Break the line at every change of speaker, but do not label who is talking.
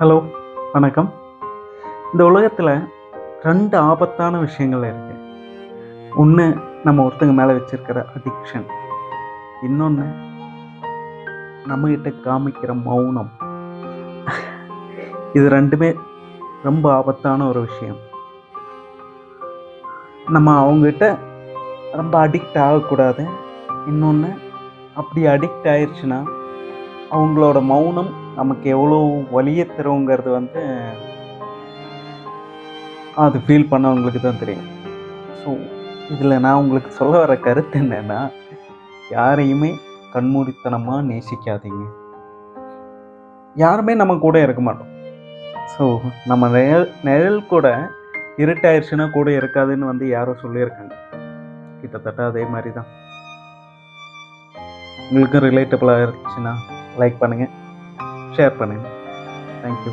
Hello, வணக்கம். இந்த உலகத்தில் 2 ஆபத்தான விஷயங்கள் இருக்கு. ஒன்று நம்ம ஒருத்தங்க மேலே வச்சிருக்கிற அடிக்ஷன். இன்னொன்று நம்மகிட்ட காமிக்கிற மௌனம். இது 2மே ரொம்ப ஆபத்தான ஒரு விஷயம். நம்ம அவங்ககிட்ட ரொம்ப அடிக்ட் ஆகக்கூடாது. இன்னொன்று அப்படி அடிக்ட் ஆயிடுச்சுன்னா அவங்களோட மௌனம் நமக்கு எவ்வளோ வலியை தருங்கிறது அது ஃபீல் பண்ணவங்களுக்கு தான் தெரியும். ஸோ இதில் நான் உங்களுக்கு சொல்ல வர கருத்து என்னென்னா, யாரையுமே கண்மூடித்தனமாக நேசிக்காதீங்க. யாருமே நம்ம கூட இருக்க மாட்டோம். ஸோ நம்ம நிழல் கூட இருட்டாயிருச்சுன்னா கூட இருக்காதுன்னு யாரோ சொல்லியிருக்காங்க. கிட்டத்தட்ட அதே மாதிரி தான். உங்களுக்கும் ரிலேட்டபிளாக இருந்துச்சுன்னா லைக் பண்ணுங்கள், ஷேர் பண்ணுங்கள். தேங்க்யூ.